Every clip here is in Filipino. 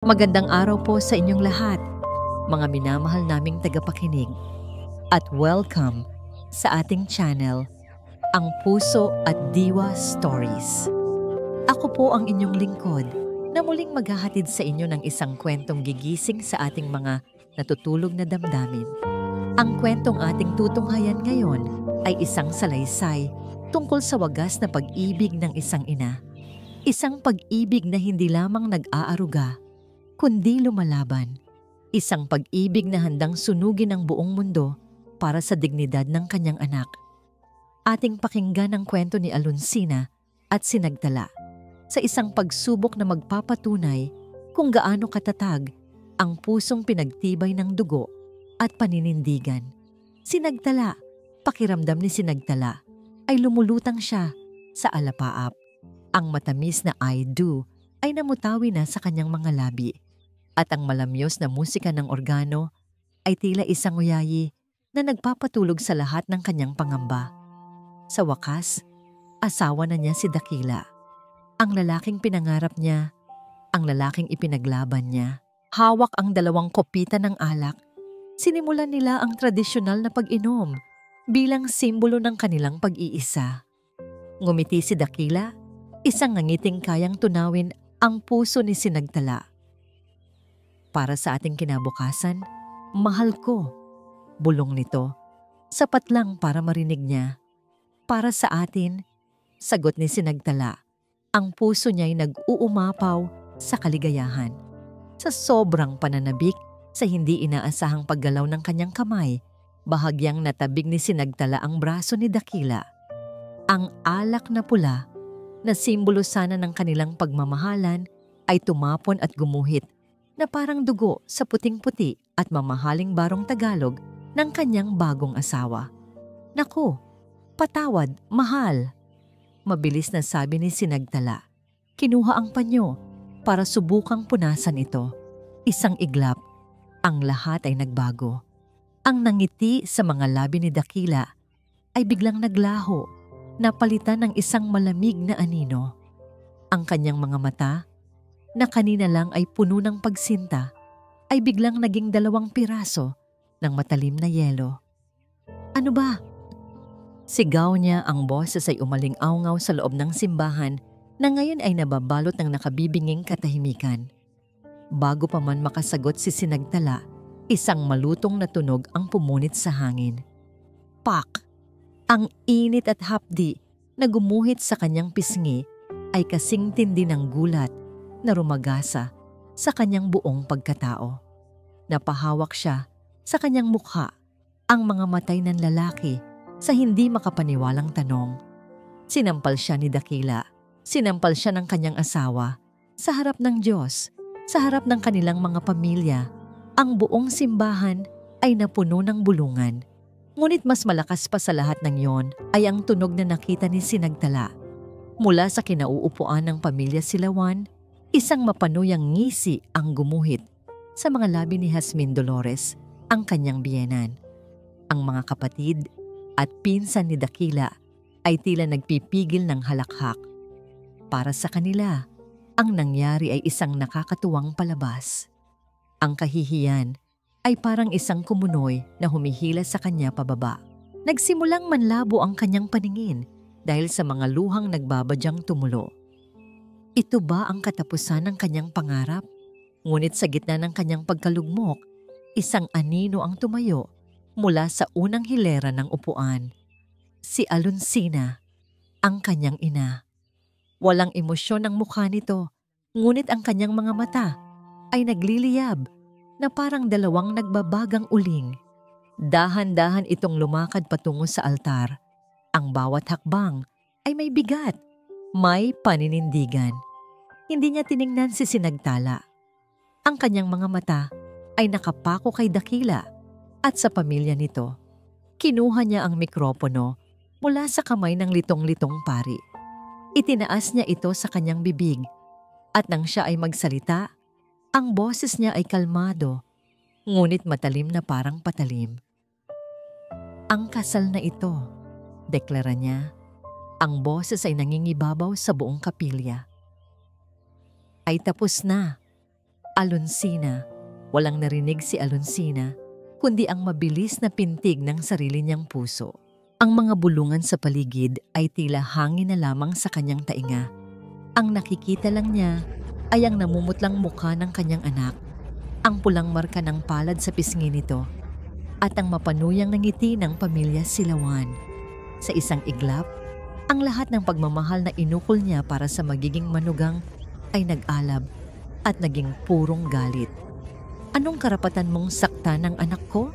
Magandang araw po sa inyong lahat, mga minamahal naming tagapakinig, at welcome sa ating channel, Ang Puso at Diwa Stories. Ako po ang inyong lingkod na muling maghahatid sa inyo ng isang kwentong gigising sa ating mga natutulog na damdamin. Ang kwentong ating tutunghayan ngayon ay isang salaysay tungkol sa wagas na pag-ibig ng isang ina. Isang pag-ibig na hindi lamang nag-aaruga, kundi lumalaban. Isang pag-ibig na handang sunugin ang buong mundo para sa dignidad ng kanyang anak. Ating pakinggan ang kwento ni Alonsina at Sinagtala sa isang pagsubok na magpapatunay kung gaano katatag ang pusong pinagtibay ng dugo at paninindigan. Sinagtala, pakiramdam ni Sinagtala ay lumulutang siya sa alapaap. Ang matamis na I do ay namutawi na sa kanyang mga labi. At ang malamyos na musika ng organo ay tila isang uyayi na nagpapatulog sa lahat ng kanyang pangamba. Sa wakas, asawa na niya si Dakila. Ang lalaking pinangarap niya, ang lalaking ipinaglaban niya. Hawak ang 2 kopita ng alak. Sinimulan nila ang tradisyonal na pag-inom bilang simbolo ng kanilang pag-iisa. Ngumiti si Dakila, isang ngangiting kayang tunawin ang puso ni Sinagtala. Para sa ating kinabukasan, mahal ko. Bulong nito, sapat lang para marinig niya. Para sa atin, sagot ni Sinagtala, ang puso niya'y nag-uumapaw sa kaligayahan. Sa sobrang pananabik, sa hindi inaasahang paggalaw ng kanyang kamay, bahagyang natabig ni Sinagtala ang braso ni Dakila. Ang alak na pula, na simbolo sana ng kanilang pagmamahalan, ay tumapon at gumuhit na parang dugo sa puting-puti at mamahaling barong Tagalog ng kanyang bagong asawa. Naku, patawad, mahal. Mabilis na sabi ni Sinagtala. Kinuha ang panyo para subukang punasan ito. Isang iglap, ang lahat ay nagbago. Ang nangiti sa mga labi ni Dakila ay biglang naglaho, napalitan ng isang malamig na anino. Ang kanyang mga mata, na kanina lang ay puno ng pagsinta, ay biglang naging 2 piraso ng matalim na yelo. Ano ba? Sigaw niya, ang boses ay umaling-awngaw sa loob ng simbahan na ngayon ay nababalot ng nakabibinging katahimikan. Bago pa man makasagot si Sinagtala, isang malutong na tunog ang pumunit sa hangin. Pak! Ang init at hapdi na gumuhit sa kanyang pisngi ay kasing tindi ng gulat na rumagasa sa kanyang buong pagkatao. Napahawak siya sa kanyang mukha, ang mga matay ng lalaki sa hindi makapaniwalang tanong. Sinampal siya ni Dakila, sinampal siya ng kanyang asawa, sa harap ng Diyos, sa harap ng kanilang mga pamilya. Ang buong simbahan ay napuno ng bulungan. Ngunit mas malakas pa sa lahat ng yon ay ang tunog na nakita ni Sinagtala. Mula sa kinauupuan ng pamilya Silawan, isang mapanuyang ngisi ang gumuhit sa mga labi ni Jasmin Dolores, ang kanyang biyenan. Ang mga kapatid at pinsan ni Dakila ay tila nagpipigil ng halakhak. Para sa kanila, ang nangyari ay isang nakakatuwang palabas. Ang kahihiyan ay parang isang kumunoy na humihila sa kanya pababa. Nagsimulang manlabo ang kanyang paningin dahil sa mga luhang nagbabadyang tumulo. Ito ba ang katapusan ng kanyang pangarap? Ngunit sa gitna ng kanyang pagkalugmok, isang anino ang tumayo mula sa unang hilera ng upuan. Si Alonsina, ang kanyang ina. Walang emosyon ang mukha nito, ngunit ang kanyang mga mata ay nagliliyab na parang 2 nagbabagang uling. Dahan-dahan itong lumakad patungo sa altar. Ang bawat hakbang ay may bigat, may paninindigan. Hindi niya tiningnan si Sinagtala. Ang kanyang mga mata ay nakapako kay Dakila at sa pamilya nito. Kinuha niya ang mikropono mula sa kamay ng litong-litong pari. Itinaas niya ito sa kanyang bibig at nang siya ay magsalita, ang boses niya ay kalmado, ngunit matalim na parang patalim. Ang kasal na ito, deklara niya, ang boses ay nangingibabaw sa buong kapilya, ay tapos na. Alonsina. Walang narinig si Alonsina, kundi ang mabilis na pintig ng sarili niyang puso. Ang mga bulungan sa paligid ay tila hangin na lamang sa kanyang tainga. Ang nakikita lang niya ay ang namumutlang mukha ng kanyang anak, ang pulang marka ng palad sa pisngi nito, at ang mapanuyang ngiti ng pamilya Silawan. Sa isang iglap, ang lahat ng pagmamahal na inukol niya para sa magiging manugang ay nag-alab at naging purong galit. Anong karapatan mong saktan ng anak ko?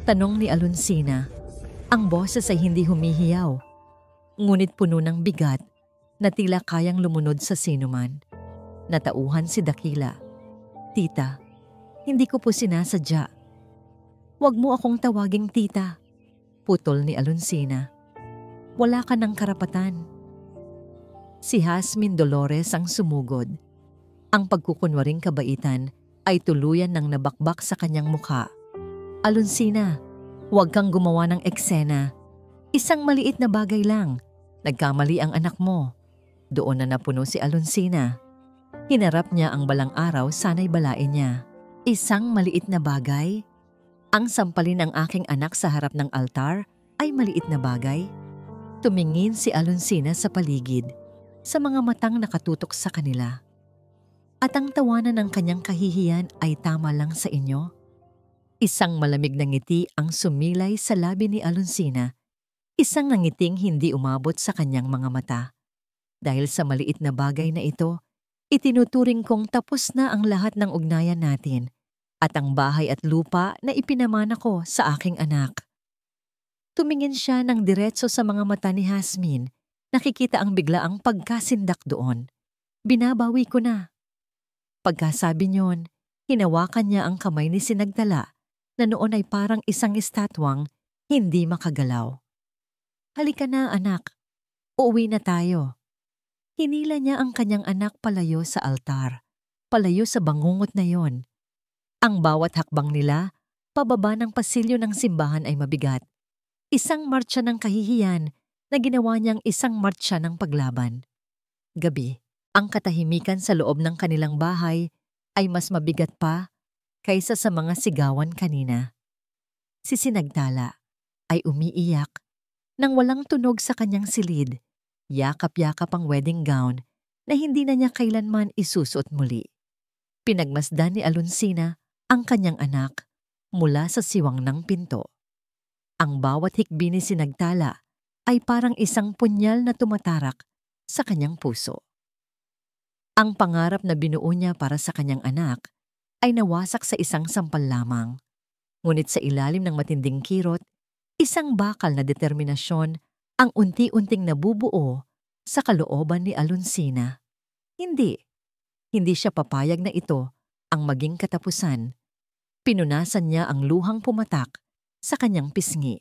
Tanong ni Alonsina. Ang boses ay hindi humihiyaw, ngunit puno ng bigat na tila kayang lumunod sa sinuman. Natauhan si Dakila. Tita, hindi ko po sinasadya. Huwag mo akong tawaging tita, putol ni Alonsina. Wala ka ng karapatan. Si Jasmine Dolores ang sumugod. Ang pagkukunwaring kabaitan ay tuluyan ng nabakbak sa kanyang mukha. Alonsina, huwag kang gumawa ng eksena. Isang maliit na bagay lang. Nagkamali ang anak mo. Doon na napuno si Alonsina. Hinarap niya ang balang araw, sana'y balain niya. Isang maliit na bagay? Ang sampalin ng aking anak sa harap ng altar ay maliit na bagay? Tumingin si Alonsina sa paligid, sa mga matang nakatutok sa kanila. At ang tawanan ng kanyang kahihiyan ay tama lang sa inyo? Isang malamig na ngiti ang sumilay sa labi ni Alonsina, isang ngiting hindi umabot sa kanyang mga mata. Dahil sa maliit na bagay na ito, itinuturing kong tapos na ang lahat ng ugnayan natin at ang bahay at lupa na ipinamana ko sa aking anak. Tumingin siya ng diretso sa mga mata ni Jasmine. Nakikita ang biglaang pagkasindak doon. Binabawi ko na. Pagkasabi niyon, hinawakan niya ang kamay ni Sinagtala na noon ay parang isang estatwang hindi makagalaw. Halika na, anak. Uuwi na tayo. Hinila niya ang kanyang anak palayo sa altar, palayo sa bangungot na yon. Ang bawat hakbang nila, pababa ng pasilyo ng simbahan ay mabigat. Isang martsa ng kahihiyan na ginawa niyang isang martsa ng paglaban. Gabi, ang katahimikan sa loob ng kanilang bahay ay mas mabigat pa kaysa sa mga sigawan kanina. Si Sinagtala ay umiiyak nang walang tunog sa kanyang silid, yakap-yakap ang wedding gown na hindi na niya kailanman isusuot muli. Pinagmasdan ni Alonsina ang kanyang anak mula sa siwang ng pinto. Ang bawat hikbi ni Sinagtala ay parang isang punyal na tumatarak sa kanyang puso. Ang pangarap na binuo niya para sa kanyang anak ay nawasak sa isang sampal lamang. Ngunit sa ilalim ng matinding kirot, isang bakal na determinasyon ang unti-unting nabubuo sa kalooban ni Alonsina. Hindi siya papayag na ito ang maging katapusan. Pinunasan niya ang luhang pumatak sa kanyang pisngi.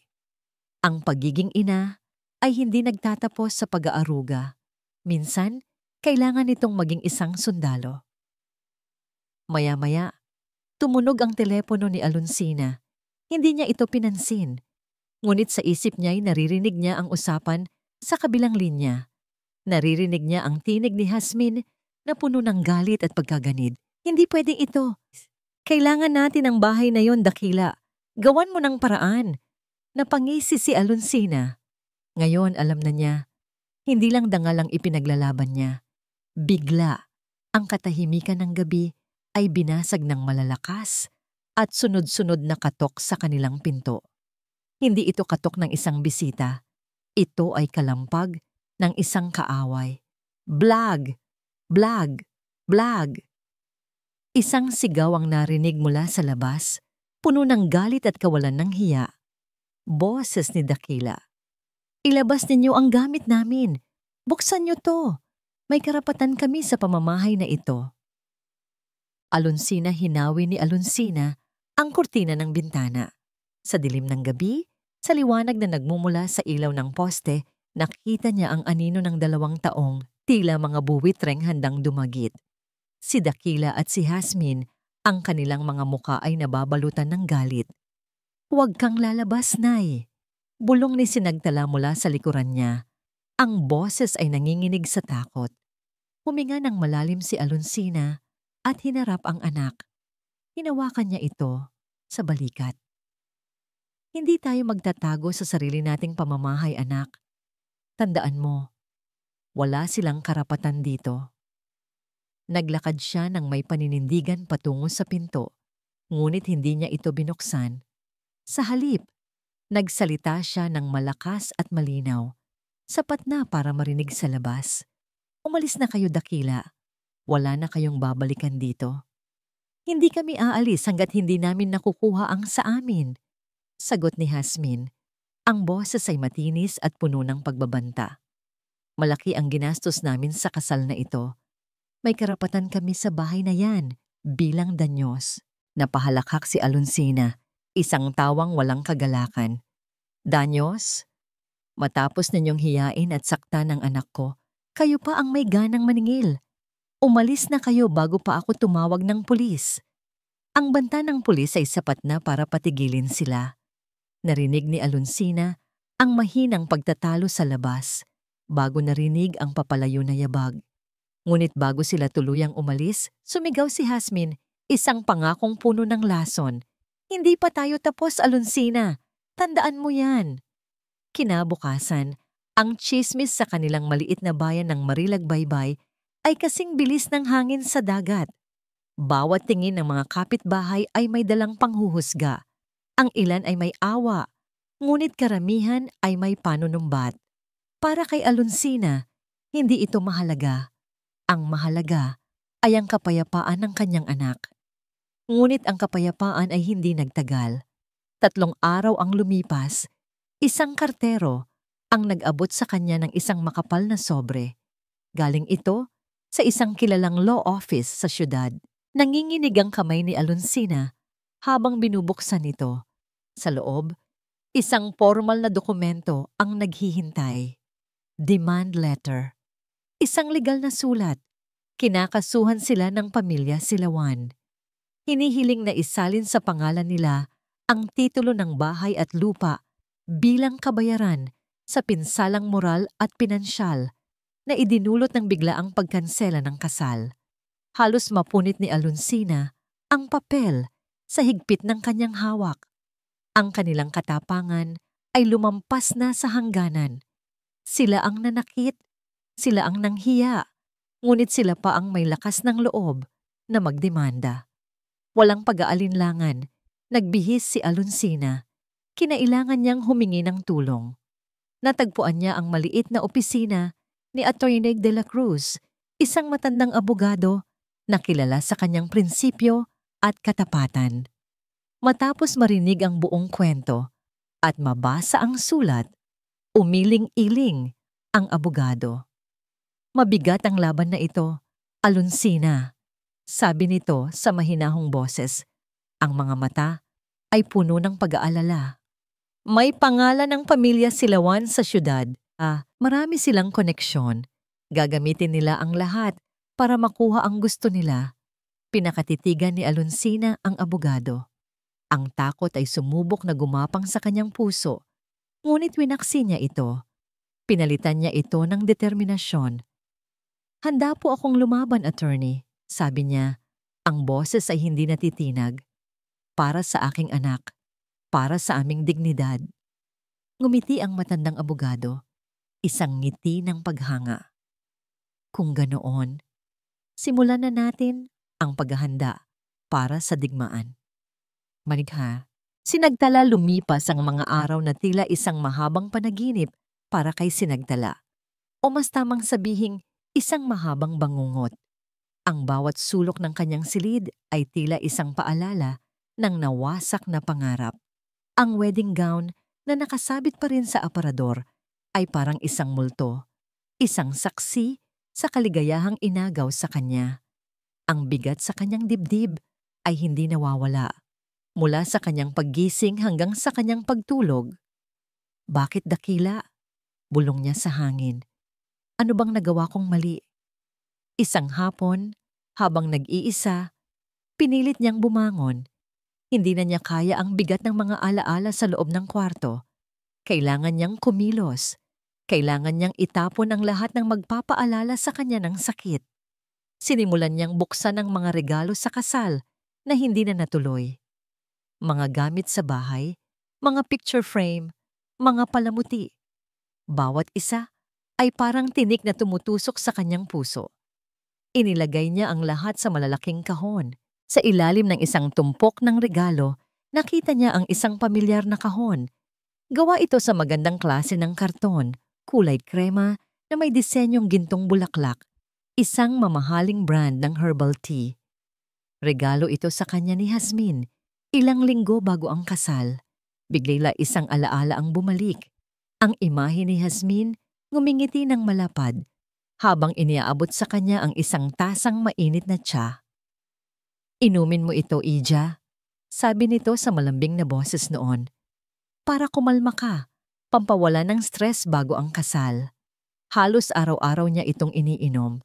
Ang pagiging ina ay hindi nagtatapos sa pag-aaruga. Minsan, kailangan itong maging isang sundalo. Maya-maya, tumunog ang telepono ni Alonsina. Hindi niya ito pinansin. Ngunit sa isip niya ay naririnig niya ang usapan sa kabilang linya. Naririnig niya ang tinig ni Jasmine na puno ng galit at pagkaganid. Hindi pwedeng ito. Kailangan natin ang bahay na yon, Dakila. Gawan mo ng paraan. Napangisi si Alonsina. Ngayon alam na niya, hindi lang dangal ang ipinaglalaban niya. Bigla, ang katahimikan ng gabi ay binasag ng malalakas at sunod-sunod na katok sa kanilang pinto. Hindi ito katok ng isang bisita. Ito ay kalampag ng isang kaaway. Blag! Blag! Blag! Isang sigaw ang narinig mula sa labas, puno ng galit at kawalan ng hiya. Boses ni Dakila. Ilabas ninyo ang gamit namin. Buksan niyo to. May karapatan kami sa pamamahay na ito. Alonsina hinawi ni Alonsina ang kurtina ng bintana. Sa dilim ng gabi, sa liwanag na nagmumula sa ilaw ng poste, nakita niya ang anino ng 2 taong, tila mga buwitreng handang dumagit. Si Dakila at si Jasmine, ang kanilang mga muka ay nababalutan ng galit. Huwag kang lalabas, Nay. Bulong ni Sinagtala mula sa likuran niya. Ang boses ay nanginginig sa takot. Huminga ng malalim si Alonsina at hinarap ang anak. Hinawakan niya ito sa balikat. Hindi tayo magtatago sa sarili nating pamamahay, anak. Tandaan mo, wala silang karapatan dito. Naglakad siya ng may paninindigan patungo sa pinto, ngunit hindi niya ito binuksan. Sa halip, nagsalita siya ng malakas at malinaw, sapat na para marinig sa labas. Umalis na kayo, dakila. Wala na kayong babalikan dito. Hindi kami aalis hanggat hindi namin nakukuha ang sa amin. Sagot ni Hasmin. Ang boses ay matinis at puno ng pagbabanta. Malaki ang ginastos namin sa kasal na ito. May karapatan kami sa bahay na yan, bilang danyos. Napahalakhak si Alonsina, isang tawang walang kagalakan. Danyos? Matapos ninyong hiyain at saktan ng anak ko, kayo pa ang may ganang maningil. Umalis na kayo bago pa ako tumawag ng pulis. Ang banta ng pulis ay sapat na para patigilin sila. Narinig ni Alonsina ang mahinang pagtatalo sa labas bago narinig ang papalayo na yabag. Ngunit bago sila tuluyang umalis, sumigaw si Hasmin, isang pangakong puno ng lason. Hindi pa tayo tapos, Alonsina. Tandaan mo yan. Kinabukasan, ang tsismis sa kanilang maliit na bayan ng Marilagbaybay ay kasing bilis ng hangin sa dagat. Bawat tingin ng mga kapitbahay ay may dalang panghuhusga. Ang ilan ay may awa, ngunit karamihan ay may panunumbat. Para kay Alonsina, hindi ito mahalaga. Ang mahalaga ay ang kapayapaan ng kanyang anak. Ngunit ang kapayapaan ay hindi nagtagal. 3 araw ang lumipas, isang kartero ang nag-abot sa kanya ng isang makapal na sobre. Galing ito sa isang kilalang law office sa syudad. Nanginginig ang kamay ni Alonsina habang binubuksan ito. Sa loob, isang formal na dokumento ang naghihintay. Demand letter. Isang legal na sulat. Kinakasuhan sila ng pamilya Silawan. Hinihiling na isalin sa pangalan nila ang titulo ng bahay at lupa bilang kabayaran sa pinsalang moral at pinansyal na idinulot ng biglaang pagkansela ng kasal. Halos mapunit ni Alonsina ang papel sa higpit ng kanyang hawak. Ang kanilang katapangan ay lumampas na sa hangganan. Sila ang nanakit, sila ang nanghiya, ngunit sila pa ang may lakas ng loob na magdemanda. Walang pag-aalinlangan, nagbihis si Alonsina. Kinailangan niyang humingi ng tulong. Natagpuan niya ang maliit na opisina ni Attorney de la Cruz, isang matandang abogado na kilala sa kanyang prinsipyo at katapatan. Matapos marinig ang buong kwento at mabasa ang sulat, umiling-iling ang abogado. Mabigat ang laban na ito, Alonsina, sabi nito sa mahinahong boses. Ang mga mata ay puno ng pag-aalala. May pangalan ng pamilya Silawan sa syudad. Marami silang koneksyon. Gagamitin nila ang lahat para makuha ang gusto nila. Pinakatitigan ni Alonsina ang abogado. Ang takot ay sumubok na gumapang sa kanyang puso, ngunit winaksi niya ito. Pinalitan niya ito ng determinasyon. Handa po akong lumaban, attorney, sabi niya. Ang boses ay hindi natitinag. Para sa aking anak, para sa aming dignidad. Ngumiti ang matandang abogado, isang ngiti ng paghanga. Kung ganoon, simulan na natin ang paghahanda para sa digmaan. Manikha, Sinagtala lumipas ang mga araw na tila isang mahabang panaginip para kay Sinagtala. O mas tamang sabihing isang mahabang bangungot. Ang bawat sulok ng kanyang silid ay tila isang paalala ng nawasak na pangarap. Ang wedding gown na nakasabit pa rin sa aparador ay parang isang multo, isang saksi sa kaligayahang inagaw sa kanya. Ang bigat sa kanyang dibdib ay hindi nawawala. Mula sa kanyang paggising hanggang sa kanyang pagtulog. Bakit dakila? Bulong niya sa hangin. Ano bang nagawa kong mali? Isang hapon, habang nag-iisa, pinilit niyang bumangon. Hindi na niya kaya ang bigat ng mga alaala sa loob ng kwarto. Kailangan niyang kumilos. Kailangan niyang itapon ang lahat ng magpapaalala sa kanya ng sakit. Sinimulan niyang buksan ang mga regalo sa kasal na hindi na natuloy. Mga gamit sa bahay, mga picture frame, mga palamuti. Bawat isa ay parang tinik na tumutusok sa kanyang puso. Inilagay niya ang lahat sa malalaking kahon. Sa ilalim ng isang tumpok ng regalo, nakita niya ang isang pamilyar na kahon. Gawa ito sa magandang klase ng karton, kulay krema na may disenyong gintong bulaklak, isang mamahaling brand ng herbal tea. Regalo ito sa kanya ni Jasmine, ilang linggo bago ang kasal. Bigla isang alaala ang bumalik. Ang imahe ni Jasmine ngumingiti ng malapad habang iniaabot sa kanya ang isang tasang mainit na tsa. "Inumin mo ito, Ija," sabi nito sa malambing na boses noon. "Para kumalma ka, pampawala ng stress bago ang kasal." Halos araw-araw niya itong iniinom.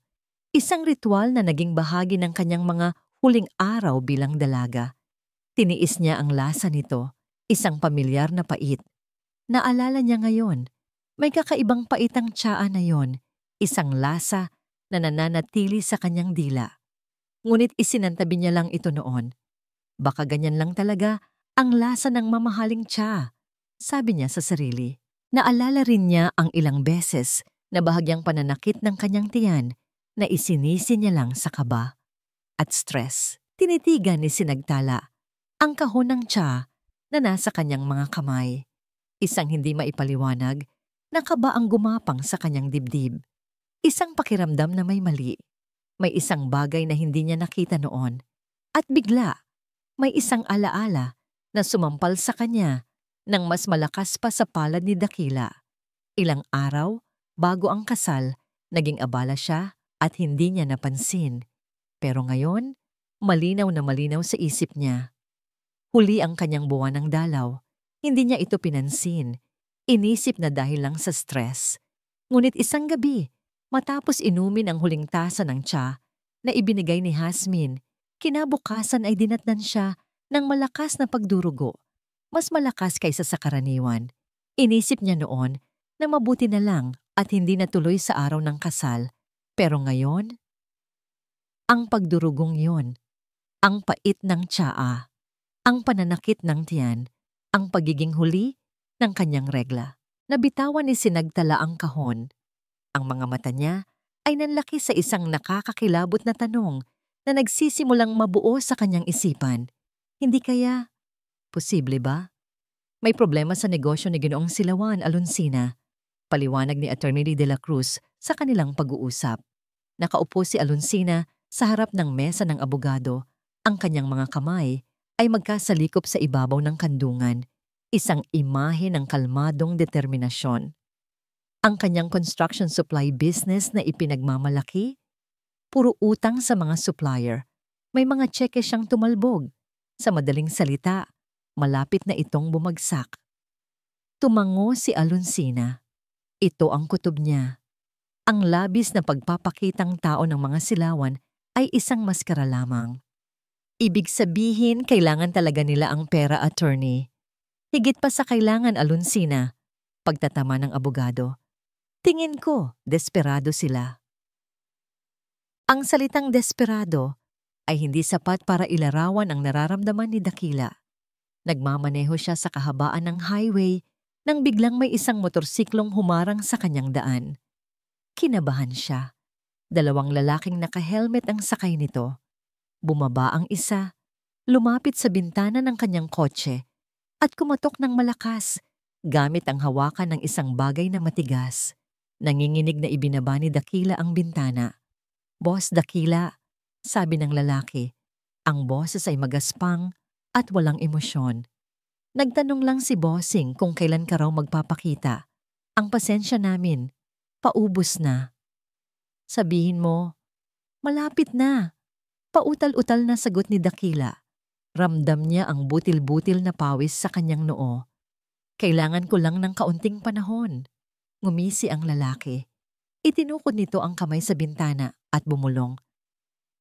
Isang ritual na naging bahagi ng kanyang mga huling araw bilang dalaga. Tiniis niya ang lasa nito, isang pamilyar na pait. Naalala niya ngayon, may kakaibang paitang tsaa na yon, isang lasa na nananatili sa kanyang dila. Ngunit isinantabi niya lang ito noon. Baka ganyan lang talaga ang lasa ng mamahaling tsa, sabi niya sa sarili. Naalala rin niya ang ilang beses na bahagyang pananakit ng kanyang tiyan na isinisi niya lang sa kaba at stress. Tinitigan ni Sinagtala ang kahon ng tsa na nasa kanyang mga kamay. Isang hindi maipaliwanag na kaba ang gumapang sa kanyang dibdib. Isang pakiramdam na may mali. May isang bagay na hindi niya nakita noon. At bigla, may isang alaala na sumampal sa kanya nang mas malakas pa sa palad ni Dakila. Ilang araw, bago ang kasal, naging abala siya at hindi niya napansin. Pero ngayon, malinaw na malinaw sa isip niya. Huli ang kanyang buwan ng dalaw. Hindi niya ito pinansin. Inisip na dahil lang sa stress. Ngunit isang gabi, matapos inumin ang huling tasa ng tsa na ibinigay ni Jasmine, kinabukasan ay dinatnan siya ng malakas na pagdurugo. Mas malakas kaysa sa karaniwan. Inisip niya noon na mabuti na lang at hindi natuloy sa araw ng kasal. Pero ngayon, ang pagdurugong yon, ang pait ng tsaa, ang pananakit ng tiyan, ang pagiging huli ng kanyang regla. Nabitawan ni Sinagtala ang kahon. Ang mga mata niya ay nanlaki sa isang nakakakilabot na tanong na nagsisimulang mabuo sa kanyang isipan. Hindi kaya? Posible ba? May problema sa negosyo ni Ginoong Silawan, Alonsina. Paliwanag ni Attorney de la Cruz sa kanilang pag-uusap. Nakaupo si Alonsina sa harap ng mesa ng abogado. Ang kanyang mga kamay ay magkasalikop sa ibabaw ng kandungan. Isang imahe ng kalmadong determinasyon. Ang kanyang construction supply business na ipinagmamalaki, puro utang sa mga supplier. May mga tseke siyang tumalbog. Sa madaling salita, malapit na itong bumagsak. Tumango si Alonsina. Ito ang kutob niya. Ang labis na pagpapakitang tao ng mga silawan ay isang maskara lamang. Ibig sabihin, kailangan talaga nila ang pera, attorney. Higit pa sa kailangan, Alonsina, pagtatama ng abogado. Tingin ko, desperado sila. Ang salitang desperado ay hindi sapat para ilarawan ang nararamdaman ni Dakila. Nagmamaneho siya sa kahabaan ng highway nang biglang may isang motorsiklong humarang sa kanyang daan. Kinabahan siya. 2 lalaking naka-helmet ang sakay nito. Bumaba ang isa, lumapit sa bintana ng kanyang kotse at kumatok ng malakas gamit ang hawakan ng isang bagay na matigas. Nanginginig na ibinaba ni Dakila ang bintana. "Boss Dakila," sabi ng lalaki. Ang boses ay magaspang at walang emosyon. "Nagtanong lang si Bossing kung kailan ka raw magpapakita. Ang pasensya namin, paubos na." "Sabihin mo, malapit na." Pautal-utal na sagot ni Dakila. Ramdam niya ang butil-butil na pawis sa kanyang noo. "Kailangan ko lang ng kaunting panahon." Ngumisi ang lalaki. Itinukod nito ang kamay sa bintana at bumulong.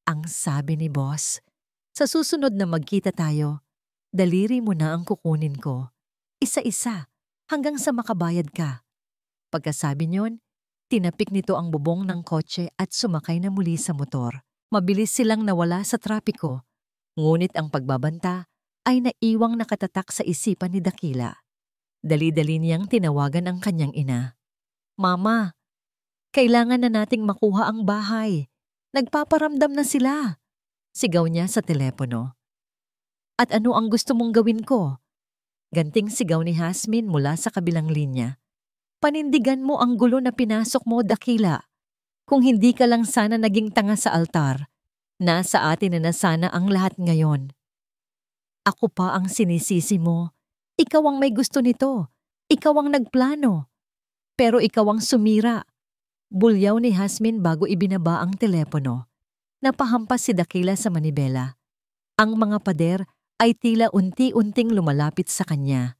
"Ang sabi ni boss, sa susunod na magkita tayo, daliri mo na ang kukunin ko. Isa-isa, hanggang sa makabayad ka." Pagkasabi niyon, tinapik nito ang bubong ng kotse at sumakay na muli sa motor. Mabilis silang nawala sa trapiko, ngunit ang pagbabanta ay naiwang nakatatak sa isipan ni Dakila. Dali-dali niyang tinawagan ang kanyang ina. "Mama, kailangan na nating makuha ang bahay. Nagpaparamdam na sila," sigaw niya sa telepono. "At ano ang gusto mong gawin ko?" Ganting sigaw ni Hasmin mula sa kabilang linya. "Panindigan mo ang gulo na pinasok mo, Dakila. Kung hindi ka lang sana naging tanga sa altar, nasa atin na sana ang lahat ngayon." "Ako pa ang sinisisi mo. Ikaw ang may gusto nito. Ikaw ang nagplano. Pero ikaw ang sumira." Bulyaw ni Hasmin bago ibinaba ang telepono. Napahampas si Dakila sa manibela. Ang mga pader ay tila unti-unting lumalapit sa kanya.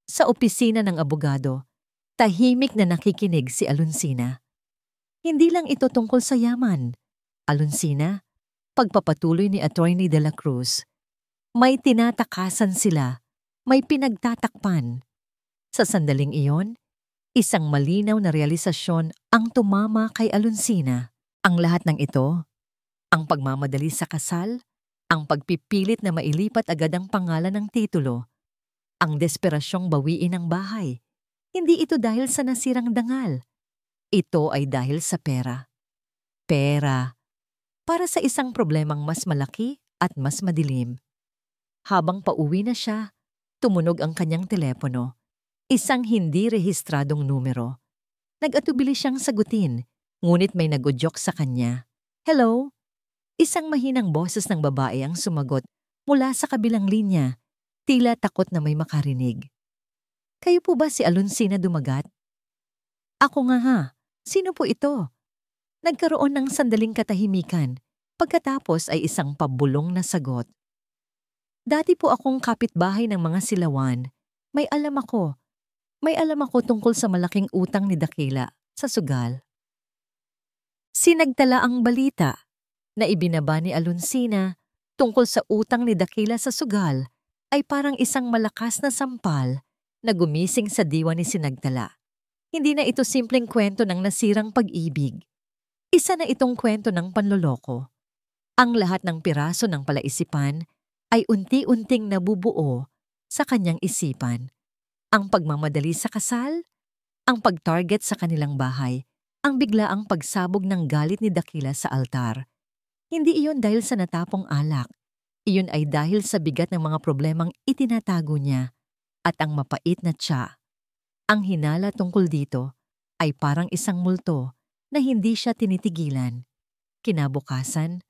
Sa opisina ng abogado, tahimik na nakikinig si Alonsina. Hindi lang ito tungkol sa yaman. Alonsina, pagpapatuloy ni Attorney de la Cruz. May tinatakasan sila, may pinagtatakpan. Sa sandaling iyon, isang malinaw na realisasyon ang tumama kay Alonsina. Ang lahat ng ito, ang pagmamadali sa kasal, ang pagpipilit na mailipat agad ang pangalan ng titulo, ang desperasyong bawiin ang bahay, hindi ito dahil sa nasirang dangal. Ito ay dahil sa pera. Pera. Para sa isang problemang mas malaki at mas madilim. Habang pauwi na siya, tumunog ang kanyang telepono. Isang hindi rehistradong numero. Nag-atubili siyang sagutin, ngunit may nagudyok sa kanya. "Hello?" Isang mahinang boses ng babae ang sumagot mula sa kabilang linya, tila takot na may makarinig. "Kayo po ba si Alonsina Dumagat?" "Ako nga ha. Sino po ito?" Nagkaroon ng sandaling katahimikan, pagkatapos ay isang pabulong na sagot. "Dati po akong kapitbahay ng mga Silawan. May alam ako. May alam ako tungkol sa malaking utang ni Dakila sa sugal." Sinagtala ang balita na ibinaba ni Alonsina tungkol sa utang ni Dakila sa sugal ay parang isang malakas na sampal na gumising sa diwa ni Sinagtala. Hindi na ito simpleng kwento ng nasirang pag-ibig. Isa na itong kwento ng panloloko. Ang lahat ng piraso ng palaisipan ay unti-unting nabubuo sa kanyang isipan. Ang pagmamadali sa kasal, ang pag-target sa kanilang bahay, ang biglaang pagsabog ng galit ni Dakila sa altar. Hindi iyon dahil sa natapong alak. Iyon ay dahil sa bigat ng mga problemang itinatago niya at ang mapait na tiya. Ang hinala tungkol dito ay parang isang multo na hindi siya tinitigilan. Kinabukasan,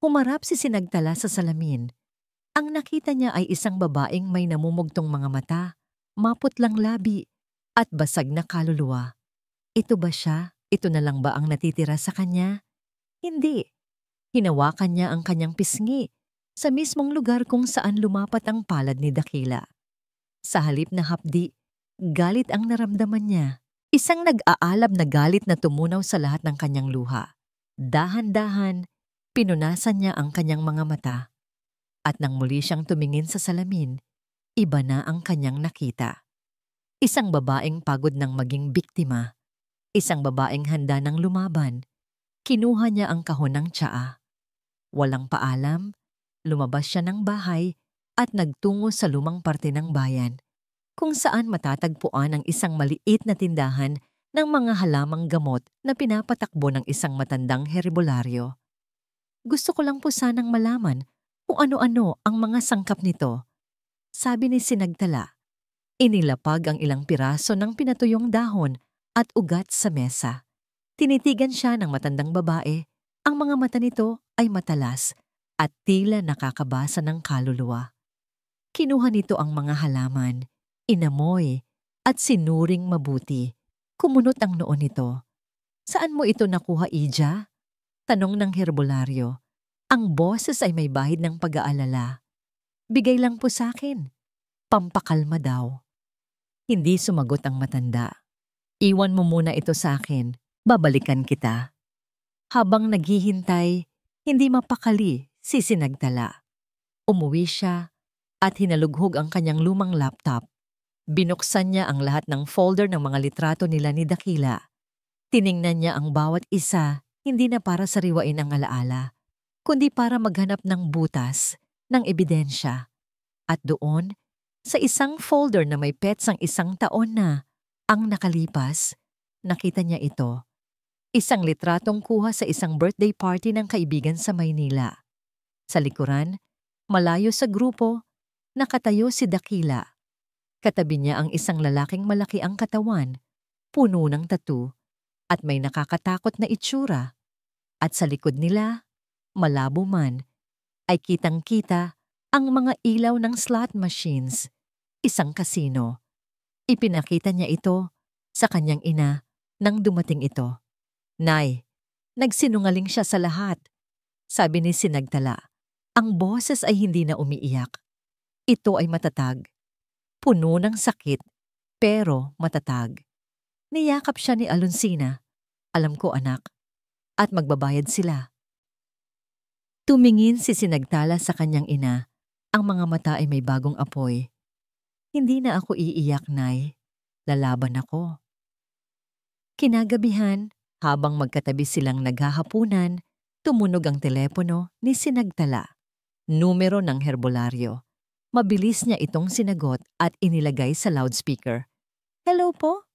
humarap si Sinagtala sa salamin. Ang nakita niya ay isang babaeng may namumugtong mga mata, maputlang labi, at basag na kaluluwa. Ito ba siya? Ito na lang ba ang natitira sa kanya? Hindi. Hinawakan niya ang kanyang pisngi sa mismong lugar kung saan lumapat ang palad ni Dakila. Sa halip na hapdi, galit ang naramdaman niya. Isang nag-aalab na galit na tumunaw sa lahat ng kanyang luha. Dahan-dahan, pinunasan niya ang kanyang mga mata. At nang muli siyang tumingin sa salamin, iba na ang kanyang nakita. Isang babaeng pagod ng maging biktima. Isang babaeng handa ng lumaban. Kinuha niya ang kahon ng tsaa. Walang paalam, lumabas siya ng bahay at nagtungo sa lumang parte ng bayan, kung saan matatagpuan ang isang maliit na tindahan ng mga halamang gamot na pinapatakbo ng isang matandang herbolaryo. "Gusto ko lang po sanang malaman kung ano-ano ang mga sangkap nito," sabi ni Sinagtala. Inilapag ang ilang piraso ng pinatuyong dahon at ugat sa mesa. Tinitigan siya ng matandang babae. Ang mga mata nito ay matalas at tila nakakabasa ng kaluluwa. Kinuha nito ang mga halaman, inamoy, at sinuring mabuti. Kumunot ang noon nito. "Saan mo ito nakuha, Ija?" tanong ng herbolaryo. Ang boses ay may bahid ng pag-aalala. "Bigay lang po sa akin. Pampakalma daw." Hindi sumagot ang matanda. "Iwan mo muna ito sa akin. Babalikan kita." Habang naghihintay, hindi mapakali si Sinagtala. Umuwi siya at hinalughog ang kanyang lumang laptop. Binuksan niya ang lahat ng folder ng mga litrato nila ni Dakila. Tiningnan niya ang bawat isa, hindi na para sariwain ang alaala, kundi para maghanap ng butas, ng ebidensya. At doon, sa isang folder na may petsang 1 taon na ang nakalipas, nakita niya ito. Isang litratong kuha sa isang birthday party ng kaibigan sa Maynila. Sa likuran, malayo sa grupo, nakatayo si Dakila. Katabi niya ang isang lalaking malaki ang katawan, puno ng tattoo, at may nakakatakot na itsura. At sa likod nila, malabo man, ay kitang-kita ang mga ilaw ng slot machines, isang kasino. Ipinakita niya ito sa kanyang ina nang dumating ito. "Nay, nagsinungaling siya sa lahat," sabi ni Sinagtala. Ang boses ay hindi na umiiyak. Ito ay matatag. Puno ng sakit, pero matatag. Niyakap siya ni Alonsina. "Alam ko, anak." At magbabayad sila. Tumingin si Sinagtala sa kanyang ina. Ang mga mata ay may bagong apoy. "Hindi na ako iiyak, Nay. Lalaban ako." Kinagabihan, habang magkatabi silang naghahapunan, tumunog ang telepono ni Sinagtala. Numero ng herbolaryo. Mabilis niya itong sinagot at inilagay sa loudspeaker. "Hello po?"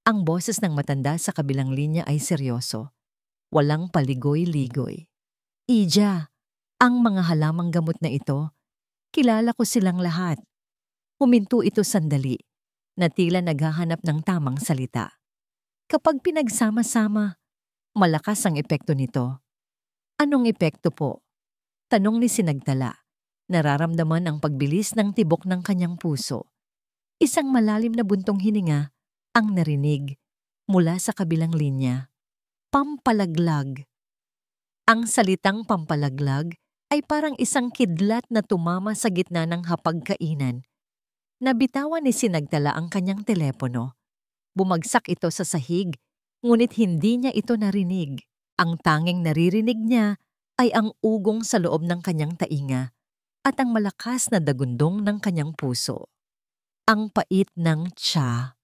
Ang boses ng matanda sa kabilang linya ay seryoso. Walang paligoy-ligoy. "Ija, ang mga halamang gamot na ito, kilala ko silang lahat." Huminto ito sandali, na tila naghahanap ng tamang salita. "Kapag pinagsama-sama, malakas ang epekto nito." "Anong epekto po?" tanong ni Sinagtala. Nararamdaman ang pagbilis ng tibok ng kanyang puso. Isang malalim na buntong hininga ang narinig mula sa kabilang linya. Pampalaglag. Ang salitang pampalaglag ay parang isang kidlat na tumama sa gitna ng hapagkainan. Nabitawan ni Sinagtala ang kanyang telepono. Bumagsak ito sa sahig, ngunit hindi niya ito narinig. Ang tanging naririnig niya ay ang ugong sa loob ng kanyang tainga at ang malakas na dagundong ng kanyang puso. Ang pait ng tiya,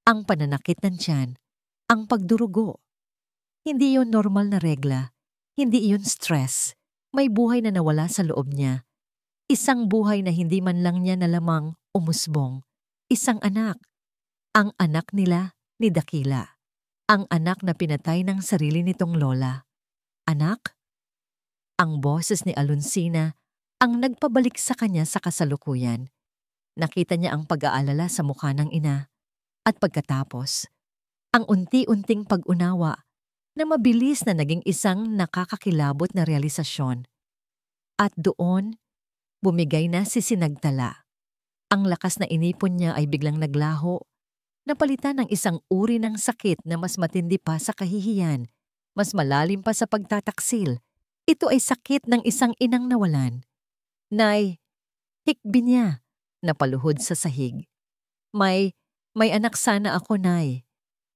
ang pananakit ng tiyan, ang pagdurugo. Hindi iyon normal na regla, hindi iyon stress. May buhay na nawala sa loob niya. Isang buhay na hindi man lang niya nalamang umusbong. Isang anak. Ang anak nila ni Dakila. Ang anak na pinatay ng sarili nitong lola. "Anak?" Ang boses ni Alonsina ang nagpabalik sa kanya sa kasalukuyan. Nakita niya ang pag-aalala sa mukha ng ina. At pagkatapos, ang unti-unting pag-unawa na mabilis na naging isang nakakakilabot na realisasyon. At doon, bumigay na si Sinagtala. Ang lakas na inipon niya ay biglang naglaho, napalitan ng isang uri ng sakit na mas matindi pa sa kahihiyan, mas malalim pa sa pagtataksil. Ito ay sakit ng isang inang nawalan. "Nay," hikbi niya, napaluhod sa sahig. May anak sana ako, Nay."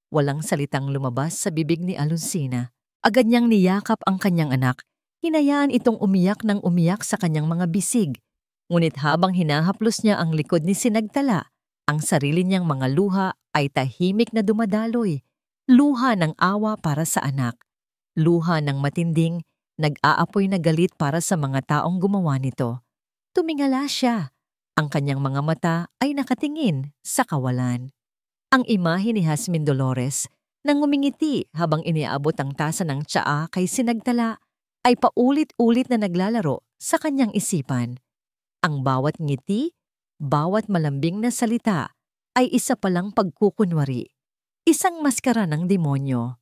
Walang salitang lumabas sa bibig ni Alonsina. Agad niyang niyakap ang kanyang anak. Hinayaan itong umiyak ng umiyak sa kanyang mga bisig. Ngunit habang hinahaplos niya ang likod ni Sinagtala, ang sarili niyang mga luha ay tahimik na dumadaloy. Luha ng awa para sa anak. Luha ng matinding, nag-aapoy na galit para sa mga taong gumawa nito. Tumingala siya. Ang kanyang mga mata ay nakatingin sa kawalan. Ang imahe ni Jasmine Dolores na ngumingiti habang iniabot ang tasa ng tsaa kay Sinagtala ay paulit-ulit na naglalaro sa kanyang isipan. Ang bawat ngiti, bawat malambing na salita ay isa palang pagkukunwari. Isang maskara ng demonyo.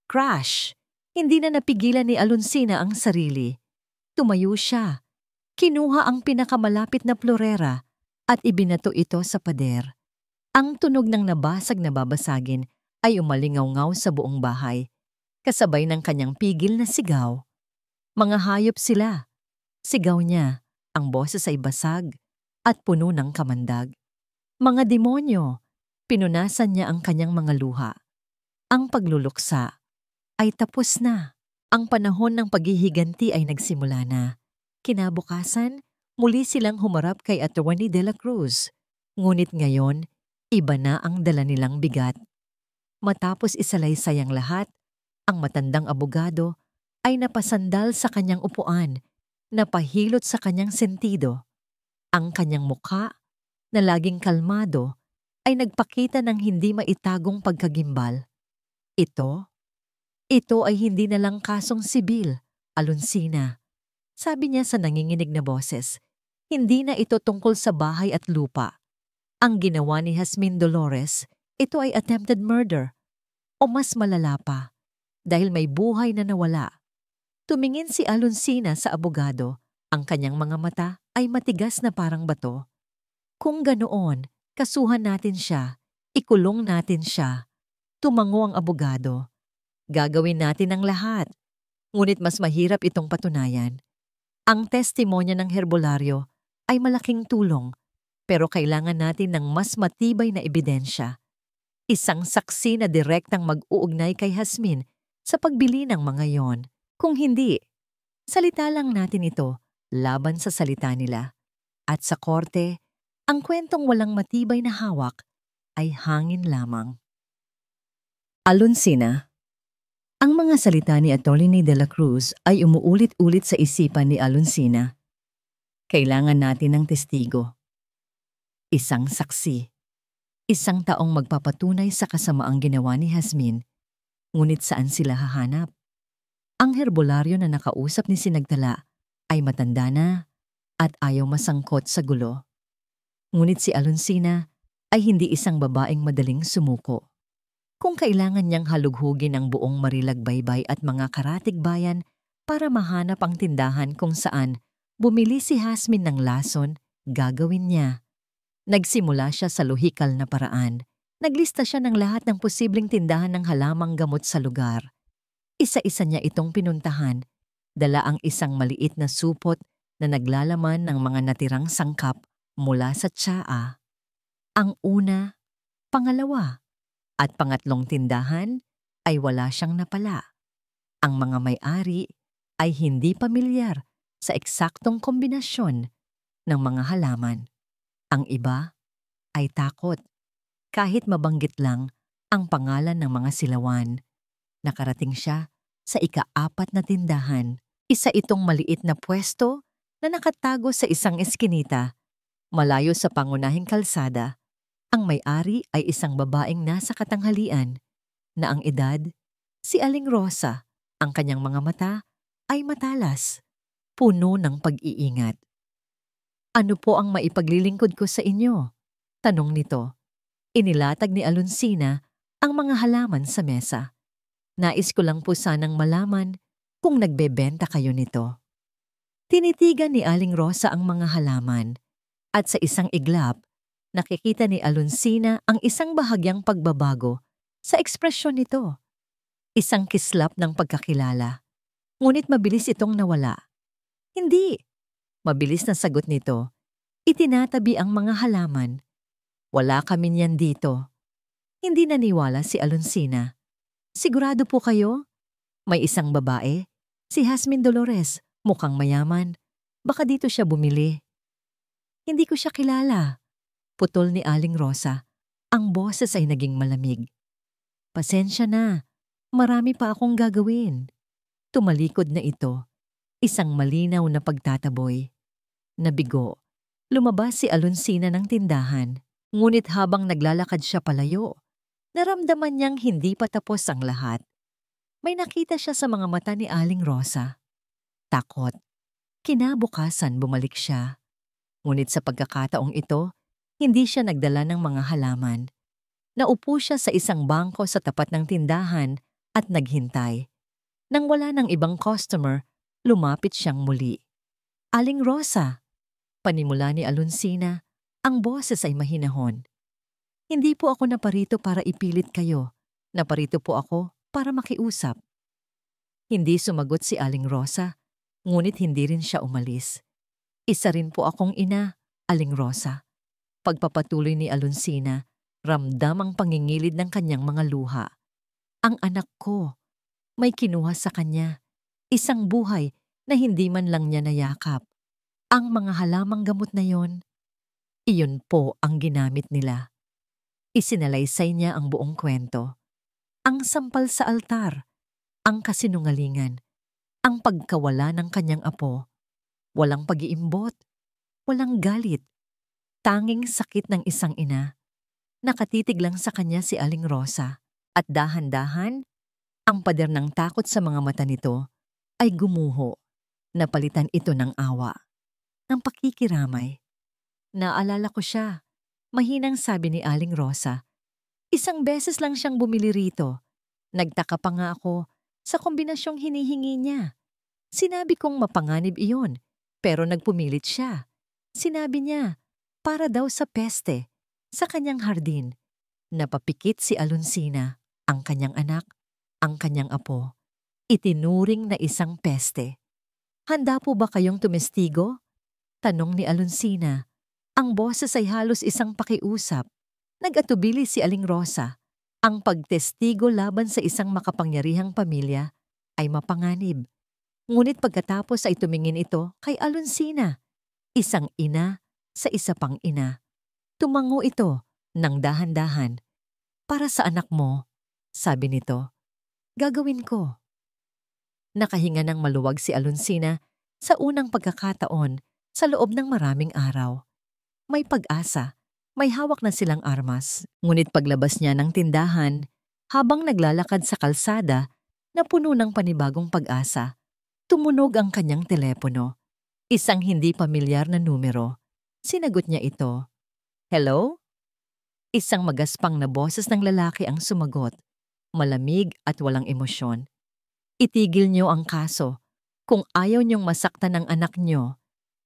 Crash! Hindi na napigilan ni Alonsina ang sarili. Tumayo siya. Kinuha ang pinakamalapit na plorera at ibinato ito sa pader. Ang tunog ng nabasag na babasagin ay umalingaw-ngaw sa buong bahay, kasabay ng kanyang pigil na sigaw. Mga hayop sila. Sigaw niya, ang boses ay basag at puno ng kamandag. Mga demonyo. Pinunasan niya ang kanyang mga luha. Ang pagluluksa ay tapos na. Ang panahon ng paghihiganti ay nagsimula na. Kinabukasan, muli silang humarap kay Atty. De la Cruz. Ngunit ngayon, iba na ang dala nilang bigat. Matapos isalaysay ang lahat, ang matandang abogado ay napasandal sa kanyang upuan, napahilot sa kanyang sentido. Ang kanyang mukha, na laging kalmado, ay nagpakita ng hindi maitagong pagkagimbal. Ito ay hindi na lang kasong sibil, Alonsina. Sabi niya sa nanginginig na boses, hindi na ito tungkol sa bahay at lupa. Ang ginawa ni Jasmine Dolores, ito ay attempted murder. O mas malala pa, dahil may buhay na nawala. Tumingin si Alonsina sa abogado, ang kanyang mga mata ay matigas na parang bato. Kung ganoon, kasuhan natin siya, ikulong natin siya. Tumango ang abogado. Gagawin natin ang lahat. Ngunit mas mahirap itong patunayan. Ang testimonya ng herbolaryo ay malaking tulong, pero kailangan natin ng mas matibay na ebidensya. Isang saksi na direktang mag-uugnay kay Jasmine sa pagbili ng mga yon. Kung hindi, salita lang natin ito laban sa salita nila. At sa korte, ang kwentong walang matibay na hawak ay hangin lamang. Alonsina. Ang mga salita ni Atty. De la Cruz ay umuulit-ulit sa isipan ni Alonsina. Kailangan natin ng testigo. Isang saksi. Isang taong magpapatunay sa kasamaang ginawa ni Jasmine. Ngunit saan sila hahanap? Ang herbolaryo na nakausap ni Sinagtala ay matanda na at ayaw masangkot sa gulo. Ngunit si Alonsina ay hindi isang babaeng madaling sumuko. Kung kailangan niyang halughugin ang buong Marilagbaybay at mga karatig bayan para mahanap ang tindahan kung saan bumili si Jasmine ng lason, gagawin niya. Nagsimula siya sa lohikal na paraan. Naglista siya ng lahat ng posibleng tindahan ng halamang gamot sa lugar. Isa-isa niya itong pinuntahan. Dala ang isang maliit na supot na naglalaman ng mga natirang sangkap mula sa tsaa. Ang una, pangalawa, at pangatlong tindahan ay wala siyang napala. Ang mga may-ari ay hindi pamilyar sa eksaktong kombinasyon ng mga halaman. Ang iba ay takot kahit mabanggit lang ang pangalan ng mga silawan. Nakarating siya sa ika-4 na tindahan. Isa itong maliit na pwesto na nakatago sa isang eskinita, malayo sa pangunahing kalsada. Ang may-ari ay isang babaeng nasa katanghalian na ang edad, si Aling Rosa. Ang kanyang mga mata ay matalas, puno ng pag-iingat. Ano po ang maipaglilingkod ko sa inyo? Tanong nito. Inilatag ni Alonsina ang mga halaman sa mesa. Nais ko lang po sanang malaman kung nagbebenta kayo nito. Tinitigan ni Aling Rosa ang mga halaman at sa isang iglap, nakikita ni Alonsina ang isang bahagyang pagbabago sa ekspresyon nito. Isang kislap ng pagkakilala. Ngunit mabilis itong nawala. Hindi. Mabilis na sagot nito. Itinatabi ang mga halaman. Wala kami niyan dito. Hindi naniwala si Alonsina. Sigurado po kayo? May isang babae, si Jasmine Dolores, mukhang mayaman. Baka dito siya bumili. Hindi ko siya kilala. Putol ni Aling Rosa. Ang boses ay naging malamig. Pasensya na. Marami pa akong gagawin. Tumalikod na ito. Isang malinaw na pagtataboy. Nabigo. Lumabas si Alonsina ng tindahan. Ngunit habang naglalakad siya palayo, naramdaman niyang hindi pa tapos ang lahat. May nakita siya sa mga mata ni Aling Rosa. Takot. Kinabukasan bumalik siya. Ngunit sa pagkakataong ito, hindi siya nagdala ng mga halaman. Naupo siya sa isang bangko sa tapat ng tindahan at naghintay. Nang wala ng ibang customer, lumapit siyang muli. Aling Rosa, panimula ni Alonsina, ang boses ay mahinahon. Hindi po ako naparito para ipilit kayo. Naparito po ako para makiusap. Hindi sumagot si Aling Rosa, ngunit hindi rin siya umalis. Isa rin po akong ina, Aling Rosa. Pagpapatuloy ni Alonsina, ramdam ang pangingilid ng kanyang mga luha. Ang anak ko, may kinuha sa kanya. Isang buhay na hindi man lang niya nayakap. Ang mga halamang gamot na yon, iyon po ang ginamit nila. Isinalaysay niya ang buong kwento. Ang sampal sa altar, ang kasinungalingan, Ang pagkawala ng kanyang apo, walang pag-iimbot, walang galit, tanging sakit ng isang ina. Nakatitig lang sa kanya si Aling Rosa at dahan-dahan, ang pader ng takot sa mga mata nito ay gumuho. Napalitan ito ng awa, ng pakikiramay. Naalala ko siya, mahinang sabi ni Aling Rosa. Isang beses lang siyang bumili rito. Nagtaka pa nga ako sa kombinasyong hinihingi niya. Sinabi kong mapanganib iyon, pero nagpumilit siya. Sinabi niya, para daw sa peste, sa kanyang hardin. Napapikit si Alonsina, ang kanyang anak, ang kanyang apo. Itinuring na isang peste. Handa po ba kayong tumestigo? Tanong ni Alonsina. Ang boses ay halos isang pakiusap. Nag-atubili si Aling Rosa. Ang pagtestigo laban sa isang makapangyarihang pamilya ay mapanganib. Ngunit pagkatapos ay tumingin ito kay Alonsina, isang ina sa isa pang ina. Tumango ito ng dahan-dahan. Para sa anak mo, sabi nito, gagawin ko. Nakahinga ng maluwag si Alonsina sa unang pagkakataon sa loob ng maraming araw. May pag-asa, may hawak na silang armas. Ngunit paglabas niya ng tindahan, habang naglalakad sa kalsada na puno ng panibagong pag-asa, tumunog ang kanyang telepono. Isang hindi pamilyar na numero. Sinagot niya ito. Hello? Isang magaspang na boses ng lalaki ang sumagot. Malamig at walang emosyon. Itigil niyo ang kaso. Kung ayaw niyong masaktan ng anak niyo.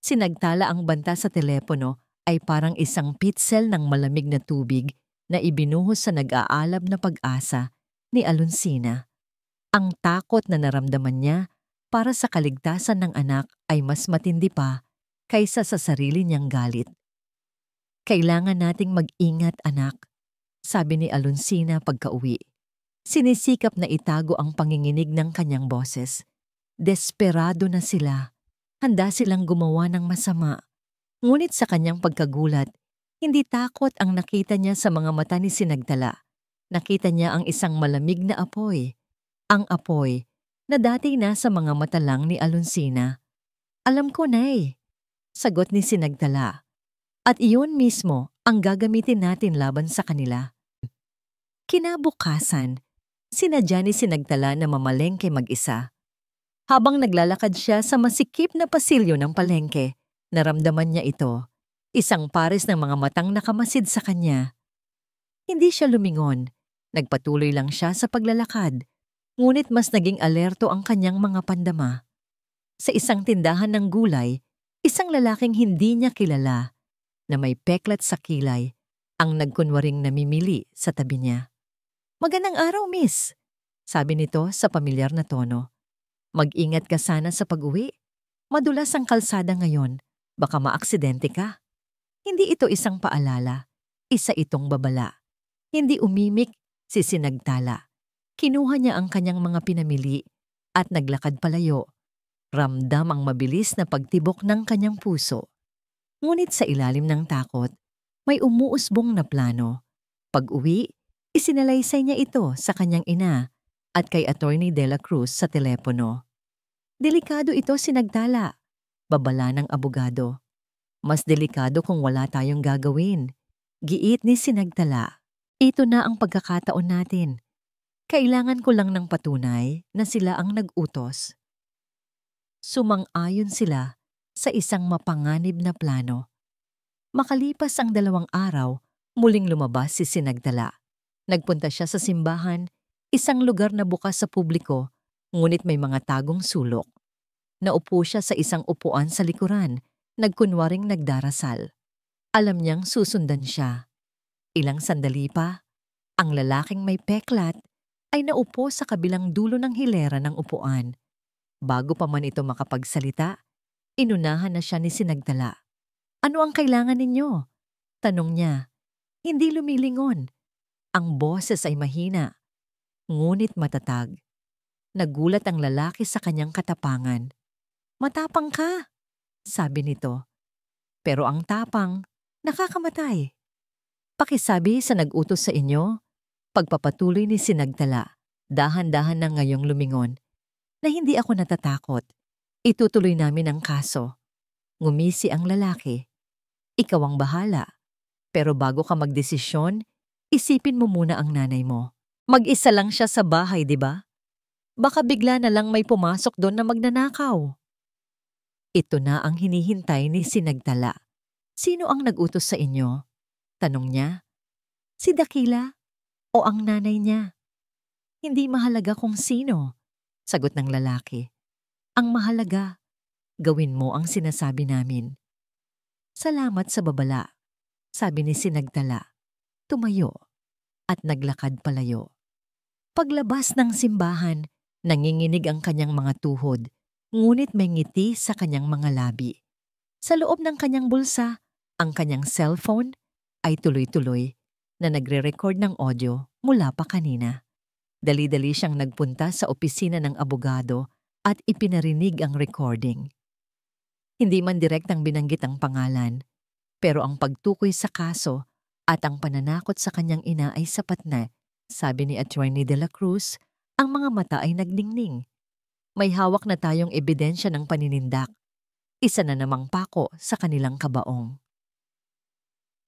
Sinagtala ang banta sa telepono ay parang isang pitsel ng malamig na tubig na ibinuhos sa nag-aalab na pag-asa ni Alonsina. Ang takot na naramdaman niya para sa kaligtasan ng anak ay mas matindi pa kaysa sa sarili niyang galit. Kailangan nating mag-ingat, anak, sabi ni Alonsina pagka-uwi. Sinisikap na itago ang panginginig ng kanyang boses. Desperado na sila. Handa silang gumawa ng masama. Ngunit sa kanyang pagkagulat, hindi takot ang nakita niya sa mga mata ni Sinagtala. Nakita niya ang isang malamig na apoy. Ang apoy na dati nasa mga mata lang ni Alonsina. Alam ko, Nay, sagot ni Sinagtala. At iyon mismo ang gagamitin natin laban sa kanila. Kinabukasan, sinadya ni Sinagtala na mamalengke mag-isa. Habang naglalakad siya sa masikip na pasilyo ng palengke, naramdaman niya ito, isang pares ng mga matang nakamasid sa kanya. Hindi siya lumingon, nagpatuloy lang siya sa paglalakad, ngunit mas naging alerto ang kanyang mga pandama. Sa isang tindahan ng gulay, isang lalaking hindi niya kilala, na may peklat sa kilay, ang nagkunwaring namimili sa tabi niya. Magandang araw, miss, sabi nito sa pamilyar na tono. Mag-ingat ka sana sa pag-uwi. Madulas ang kalsada ngayon. Baka maaksidente ka. Hindi ito isang paalala. Isa itong babala. Hindi umimik si Sinagtala. Kinuha niya ang kanyang mga pinamili at naglakad palayo. Ramdam ang mabilis na pagtibok ng kanyang puso. Ngunit sa ilalim ng takot, may umuusbong na plano. Pag-uwi, isinalaysay niya ito sa kanyang ina at kay Attorney De La Cruz sa telepono. Delikado ito, Sinagtala. Babala ng abogado. Mas delikado kung wala tayong gagawin. Giit ni Sinagtala. Ito na ang pagkakataon natin. Kailangan ko lang ng patunay na sila ang nag-utos. Sumang-ayon sila sa isang mapanganib na plano. Makalipas ang 2 araw, muling lumabas si Sinagtala. Nagpunta siya sa simbahan, isang lugar na bukas sa publiko, ngunit may mga tagong sulok. Naupo siya sa isang upuan sa likuran, nagkunwaring nagdarasal. Alam niyang susundan siya. Ilang sandali pa, ang lalaking may peklat ay naupo sa kabilang dulo ng hilera ng upuan. Bago pa man ito makapagsalita, inunahan na siya ni Sinagtala. Ano ang kailangan ninyo? Tanong niya. Hindi lumilingon. Ang boses ay mahina, ngunit matatag. Nagulat ang lalaki sa kanyang katapangan. Matapang ka, sabi nito. Pero ang tapang, nakakamatay. Pakisabi sa nag-utos sa inyo, pagpapatuloy ni Sinagtala, dahan-dahan na ngayong lumingon. na hindi ako natatakot. Itutuloy namin ang kaso. Ngumisi ang lalaki. Ikaw ang bahala. Pero bago ka magdesisyon, isipin mo muna ang nanay mo. Mag-isa lang siya sa bahay, di ba? Baka bigla na lang may pumasok doon na magnanakaw. Ito na ang hinihintay ni Sinagtala. Sino ang nag-utos sa inyo? Tanong niya. Si Dakila o ang nanay niya? Hindi mahalaga kung sino, sagot ng lalaki. Ang mahalaga, gawin mo ang sinasabi namin. Salamat sa babala, sabi ni Sinagtala. Tumayo at naglakad palayo. Paglabas ng simbahan, nanginginig ang kanyang mga tuhod, ngunit may ngiti sa kanyang mga labi. Sa loob ng kanyang bulsa, ang kanyang cellphone ay tuloy-tuloy na nagre-record ng audio mula pa kanina. Dali-dali siyang nagpunta sa opisina ng abogado at ipinarinig ang recording. Hindi man direktang binanggit ang pangalan, pero ang pagtukoy sa kaso at ang pananakot sa kanyang ina ay sapat na, sabi ni Attorney De La Cruz. Ang mga mata ay nagningning. May hawak na tayong ebidensya ng paninindak. Isa na namang pako sa kanilang kabaong.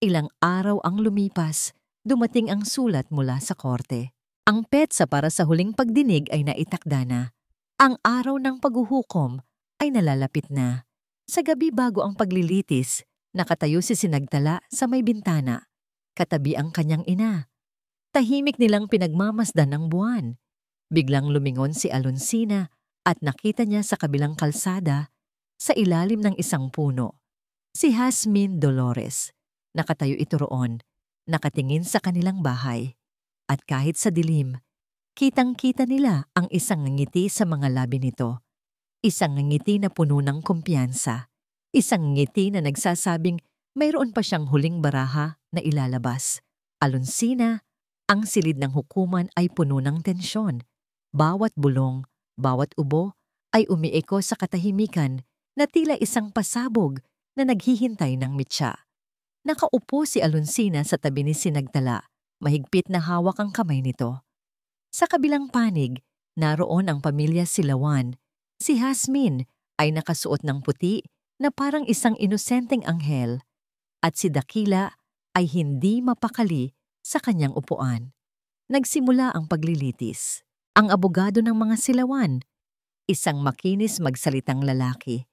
Ilang araw ang lumipas, dumating ang sulat mula sa korte. Ang petsa para sa huling pagdinig ay naitakda na. Ang araw ng paghuhukom ay nalalapit na. Sa gabi bago ang paglilitis, nakatayo si Sinagtala sa may bintana. Katabi ang kanyang ina. Tahimik nilang pinagmamasdan ng buwan. Biglang lumingon si Alonsina at nakita niya sa kabilang kalsada, sa ilalim ng isang puno, si Jasmine Dolores. Nakatayo ito roon, nakatingin sa kanilang bahay. At kahit sa dilim, kitang-kita nila ang isang ngiti sa mga labi nito. Isang ngiti na puno ng kumpiyansa. Isang ngiti na nagsasabing mayroon pa siyang huling baraha na ilalabas. Alonsina, ang silid ng hukuman ay puno ng tensyon. Bawat bulong, bawat ubo ay umieko sa katahimikan na tila isang pasabog na naghihintay ng mitya. Nakaupo si Alonsina sa tabi ni Sinagtala. Mahigpit na hawak ang kamay nito. Sa kabilang panig, naroon ang pamilya Silawan. Si Jasmine ay nakasuot ng puti na parang isang inosenteng anghel. At si Dakila ay hindi mapakali sa kanyang upuan. Nagsimula ang paglilitis. Ang abogado ng mga Silawan, isang makinis magsalitang lalaki,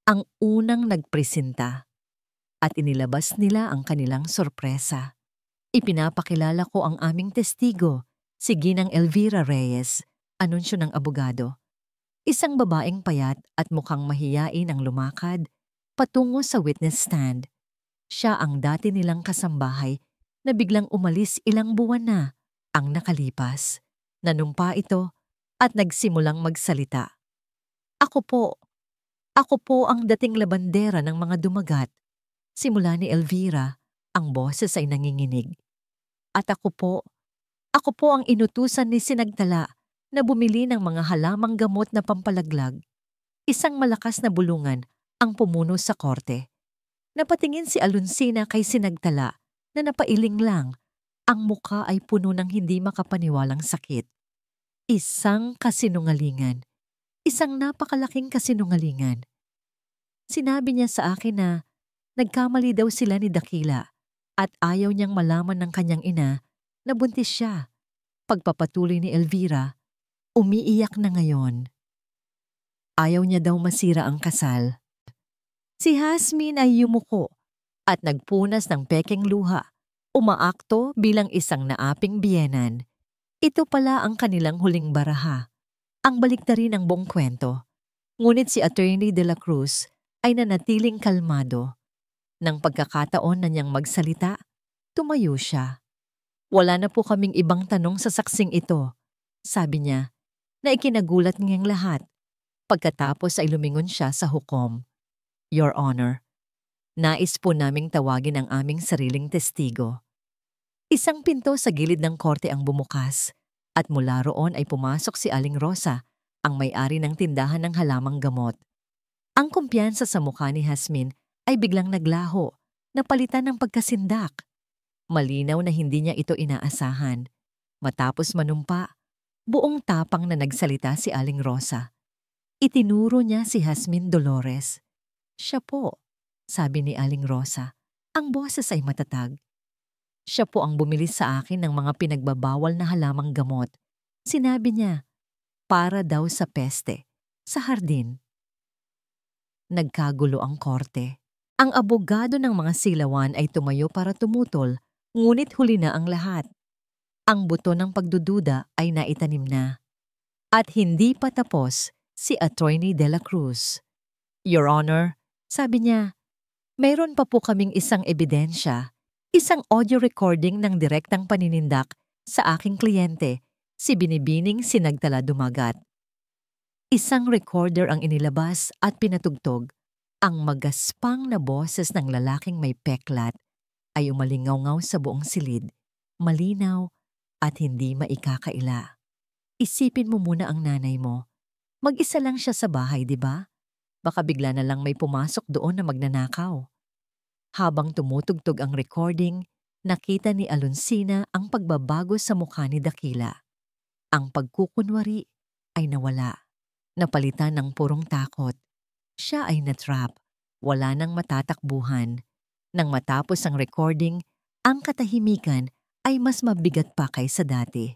ang unang nagpresenta. At inilabas nila ang kanilang sorpresa. Ipinapakilala ko ang aming testigo, si Ginang Elvira Reyes, anunsyo ng abogado. Isang babaeng payat at mukhang mahiyain ang lumakad patungo sa witness stand. Siya ang dati nilang kasambahay na biglang umalis ilang buwan na ang nakalipas. Nanumpa ito at nagsimulang magsalita. Ako po ang dating labandera ng mga dumagat. Simula ni Elvira, ang boses ay nanginginig. At ako po ang inutusan ni Sinagtala na bumili ng mga halamang gamot na pampalaglag. Isang malakas na bulungan ang pumuno sa korte. Napatingin si Alonsina kay Sinagtala na napailing lang. Ang muka ay puno ng hindi makapaniwalang sakit. Isang kasinungalingan. Isang napakalaking kasinungalingan. Sinabi niya sa akin na nagkamali daw sila ni Dakila at ayaw niyang malaman ng kanyang ina na buntis siya. Pagpapatuloy ni Elvira, umiiyak na ngayon. Ayaw niya daw masira ang kasal. Si Jasmine ay yumuko at nagpunas ng pekeng luha. Umaakto bilang isang naaping biyenan. Ito pala ang kanilang huling baraha. Ang baliktarin ng buong kwento. Ngunit si Attorney De La Cruz ay nanatiling kalmado. Nang pagkakataon na niyang magsalita, tumayo siya. Wala na po kaming ibang tanong sa saksing ito, sabi niya, na ikinagulat niyang lahat. Pagkatapos ay lumingon siya sa hukom. Your Honor, nais po naming tawagin ang aming sariling testigo. Isang pinto sa gilid ng korte ang bumukas at mula roon ay pumasok si Aling Rosa, ang may-ari ng tindahan ng halamang gamot. Ang kumpiyansa sa mukha ni Jasmine ay biglang naglaho, napalitan ng pagkasindak. Malinaw na hindi niya ito inaasahan. Matapos manumpa, Buong tapang na nagsalita si Aling Rosa. Itinuro niya si Jasmine Dolores. Siya po, sabi ni Aling Rosa. Ang boses ay matatag. Siya po ang bumili sa akin ng mga pinagbabawal na halamang gamot. Sinabi niya, para daw sa peste, sa hardin. Nagkagulo ang korte. Ang abogado ng mga silawan ay tumayo para tumutol, ngunit huli na ang lahat. Ang buto ng pagdududa ay naitanim na. At hindi pa tapos si Attorney De La Cruz. Your Honor, sabi niya, mayroon pa po kaming isang ebidensya, isang audio recording ng direktang paninindak sa aking kliyente, si Binibining Sinagtala Dumagat. Isang recorder ang inilabas at pinatugtog. Ang magaspang na boses ng lalaking may peklat ay umalingaw-ngaw sa buong silid, malinaw at hindi maikakaila. Isipin mo muna ang nanay mo. Mag-isa lang siya sa bahay, di ba? Baka bigla na lang may pumasok doon na magnanakaw. Habang tumutugtog ang recording, nakita ni Alonsina ang pagbabago sa mukha ni Dakila. Ang pagkukunwari ay nawala. Napalitan ng purong takot. Siya ay natrap. Wala nang matatakbuhan. Nang matapos ang recording, ang katahimikan ay mas mabigat pa kaysa dati.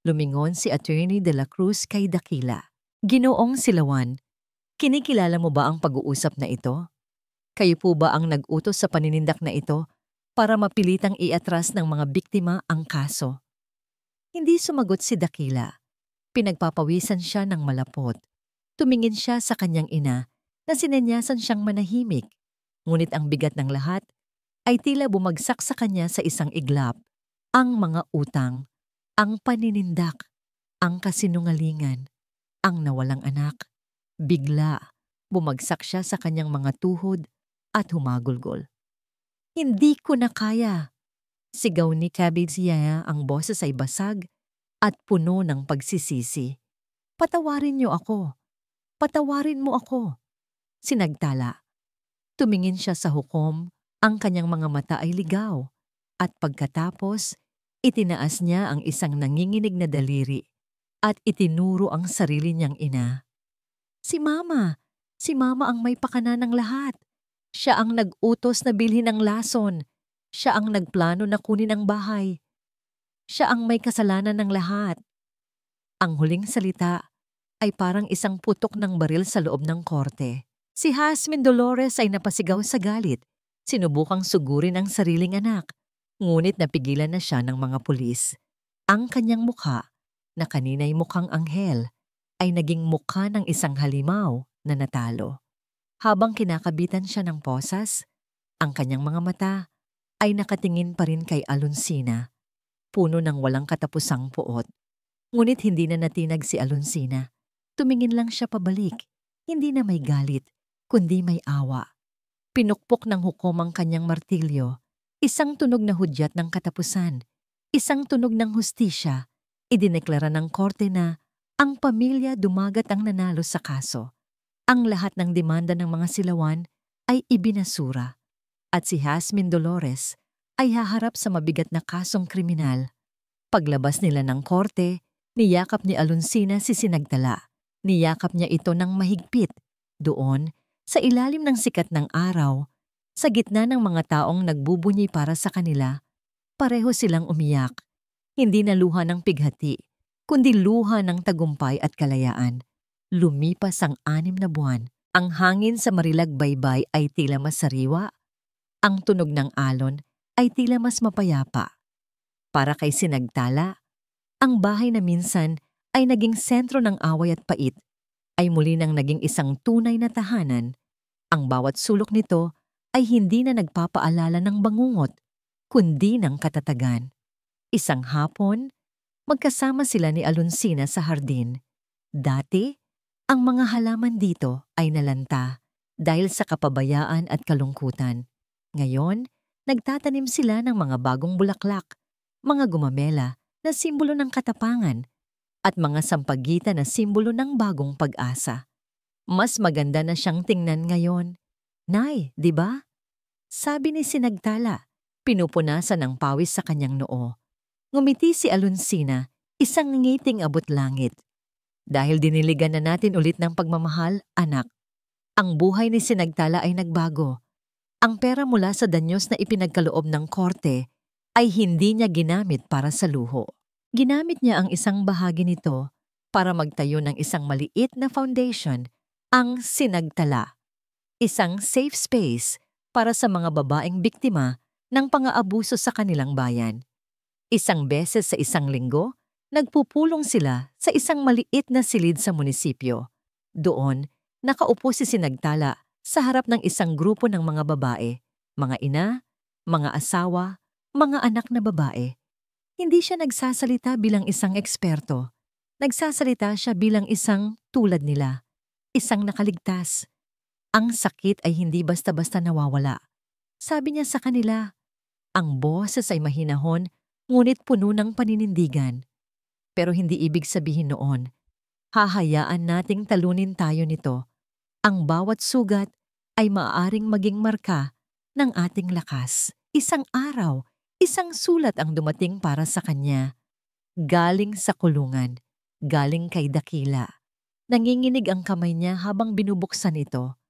Lumingon si Attorney De La Cruz kay Dakila. Ginoong Silawan, kinikilala mo ba ang pag-uusap na ito? Kayo po ba ang nag-utos sa paninindak na ito para mapilitang iatras ng mga biktima ang kaso? Hindi sumagot si Dakila. Pinagpapawisan siya ng malapot. Tumingin siya sa kanyang ina na sinanyasan siyang manahimik. Ngunit ang bigat ng lahat ay tila bumagsak sa kanya sa isang iglap. Ang mga utang, ang paninindak, ang kasinungalingan, ang nawalang anak. Bigla, bumagsak siya sa kanyang mga tuhod at humagulgol. Hindi ko na kaya. Sigaw ni Cabezia, ang boses ay basag at puno ng pagsisisi. Patawarin niyo ako. Patawarin mo ako. Sinagtala. Tumingin siya sa hukom, ang kanyang mga mata ay ligaw. At pagkatapos, itinaas niya ang isang nanginginig na daliri at itinuro ang sarili niyang ina. Si Mama ang may pakana ng lahat. Siya ang nag-utos na bilhin ang lason. Siya ang nagplano na kunin ang bahay. Siya ang may kasalanan ng lahat. Ang huling salita ay parang isang putok ng baril sa loob ng korte. Si Jasmine Dolores ay napasigaw sa galit. Sinubukang sugurin ang sariling anak. Ngunit napigilan na siya ng mga pulis. Ang kanyang mukha, na kanina'y mukhang anghel, ay naging mukha ng isang halimaw na natalo. Habang kinakabitan siya ng posas, ang kanyang mga mata ay nakatingin pa rin kay Alonsina, puno ng walang katapusang puot. Ngunit hindi na natinag si Alonsina. Tumingin lang siya pabalik, hindi na may galit, kundi may awa. Pinukpok ng hukom ang kanyang martilyo, isang tunog na hudyat ng katapusan, isang tunog ng hustisya. Idineklara ng korte na ang pamilya Dumagat ang nanalo sa kaso. Ang lahat ng demanda ng mga silawan ay ibinasura at si Jasmine Dolores ay haharap sa mabigat na kasong kriminal. Paglabas nila ng korte, niyakap ni Alonsina si Sinagtala. Niyakap niya ito ng mahigpit. Doon, sa ilalim ng sikat ng araw, sa gitna ng mga taong nagbubunyi para sa kanila, pareho silang umiyak. Hindi na luha ng pighati, kundi luha ng tagumpay at kalayaan. Lumipas ang 6 na buwan. Ang hangin sa Marilag Baybay ay tila mas sariwa. Ang tunog ng alon ay tila mas mapayapa. Para kay Sinagtala, ang bahay na minsan ay naging sentro ng away at pait, ay muli nang naging isang tunay na tahanan. Ang bawat sulok nito ay hindi na nagpapaalala ng bangungot, kundi ng katatagan. Isang hapon, magkasama sila ni Alonsina sa hardin. Dati, ang mga halaman dito ay nalanta dahil sa kapabayaan at kalungkutan. Ngayon, nagtatanim sila ng mga bagong bulaklak, mga gumamela na simbolo ng katapangan, at mga sampagita na simbolo ng bagong pag-asa. Mas maganda na siyang tingnan ngayon. Nay, di ba? Sabi ni Sinagtala, pinupunasan ng pawis sa kanyang noo. Ngumiti si Alonsina, Isang ngiting abot langit. Dahil diniligan na natin ulit ng pagmamahal, anak. Ang buhay ni Sinagtala ay nagbago. Ang pera mula sa danyos na ipinagkaloob ng korte ay hindi niya ginamit para sa luho. Ginamit niya ang isang bahagi nito para magtayo ng isang maliit na foundation, ang Sinagtala. Isang safe space para sa mga babaeng biktima ng pang-aabuso sa kanilang bayan. Isang beses sa isang linggo, nagpupulong sila sa isang maliit na silid sa munisipyo. Doon, nakaupo si Sinagtala sa harap ng isang grupo ng mga babae, mga ina, mga asawa, mga anak na babae. Hindi siya nagsasalita bilang isang eksperto. Nagsasalita siya bilang isang tulad nila, isang nakaligtas. Ang sakit ay hindi basta-basta nawawala. Sabi niya sa kanila, ang boses ay mahinahon, ngunit puno ng paninindigan. Pero hindi ibig sabihin noon, hahayaan nating talunin tayo nito. Ang bawat sugat ay maaaring maging marka ng ating lakas. Isang araw, isang sulat ang dumating para sa kanya. Galing sa kulungan, galing kay Dakila. Nanginginig ang kamay niya habang binubuksan ito.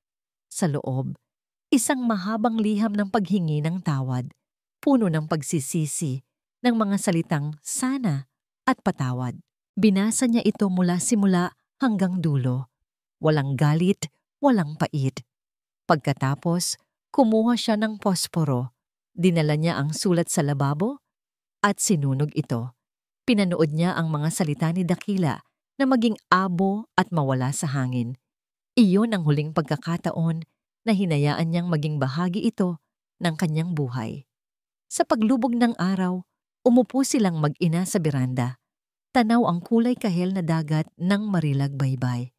Sa loob, isang mahabang liham ng paghingi ng tawad, puno ng pagsisisi, ng mga salitang sana at patawad. Binasa niya ito mula simula hanggang dulo. Walang galit, walang pait. Pagkatapos, kumuha siya ng posporo. Dinala niya ang sulat sa lababo at sinunog ito. Pinanood niya ang mga salita ni Dakila na maging abo at mawala sa hangin. Iyon ang huling pagkakataon na hinayaan niyang maging bahagi ito ng kanyang buhay. Sa paglubog ng araw, umupo silang mag-ina sa beranda. Tanaw ang kulay kahel na dagat ng Marilag Baybay.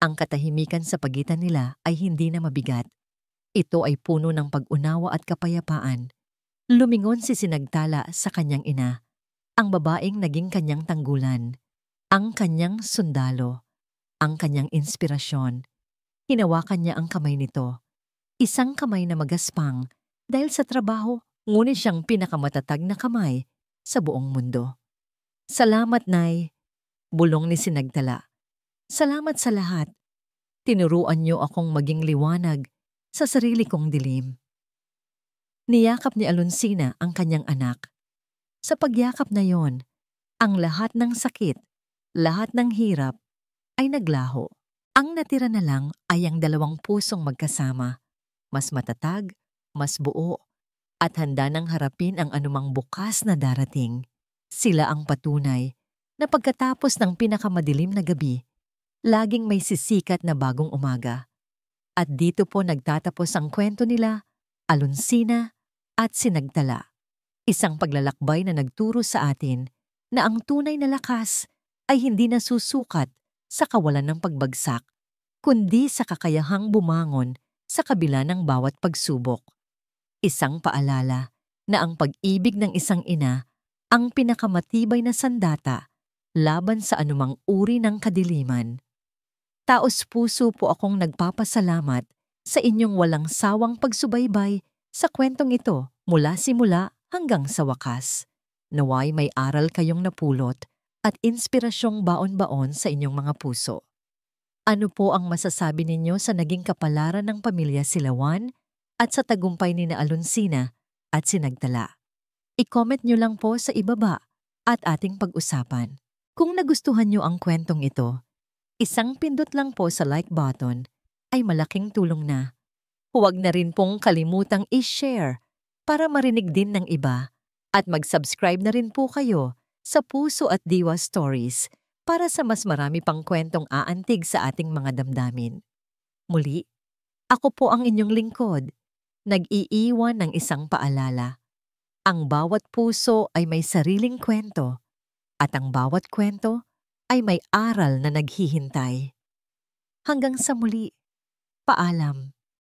Ang katahimikan sa pagitan nila ay hindi na mabigat. Ito ay puno ng pag-unawa at kapayapaan. Lumingon si Sinagtala sa kanyang ina, ang babaeng naging kanyang tanggulan, ang kanyang sundalo, ang kanyang inspirasyon. Hinawakan niya ang kamay nito. Isang kamay na magaspang dahil sa trabaho, ngunit siyang pinakamatatag na kamay sa buong mundo. Salamat, Nay, bulong ni Sinagtala. Salamat sa lahat. Tinuruan niyo akong maging liwanag sa sarili kong dilim. Niyakap ni Alonsina ang kanyang anak. Sa pagyakap na yon, ang lahat ng sakit, lahat ng hirap ay naglaho. Ang natira na lang ay ang dalawang pusong magkasama, mas matatag, mas buo, at handa nang harapin ang anumang bukas na darating. Sila ang patunay na pagkatapos ng pinakamadilim na gabi, laging may sisikat na bagong umaga. At dito po nagtatapos ang kwento nila, Alonsina at Sinagtala. Isang paglalakbay na nagturo sa atin na ang tunay na lakas ay hindi nasusukat sa kawalan ng pagbagsak, kundi sa kakayahang bumangon sa kabila ng bawat pagsubok. Isang paalala na ang pag-ibig ng isang ina ang pinakamatibay na sandata laban sa anumang uri ng kadiliman. Taos-puso po akong nagpapasalamat sa inyong walang sawang pagsubaybay sa kwentong ito mula simula hanggang sa wakas. Naway may aral kayong napulot at inspirasyong baon-baon sa inyong mga puso. Ano po ang masasabi ninyo sa naging kapalaran ng pamilya Silawan at sa tagumpay ni Alonsina at Sinagtala? I-comment nyo lang po sa ibaba at ating pag-usapan. Kung nagustuhan nyo ang kwentong ito, isang pindot lang po sa like button ay malaking tulong na. Huwag na rin pong kalimutang i-share para marinig din ng iba at mag-subscribe na rin po kayo sa Puso at Diwa Stories para sa mas marami pang kwentong aantig sa ating mga damdamin. Muli, ako po ang inyong lingkod, nag-iiwan ng isang paalala. Ang bawat puso ay may sariling kwento at ang bawat kwento ay may aral na naghihintay. Hanggang sa muli, paalam.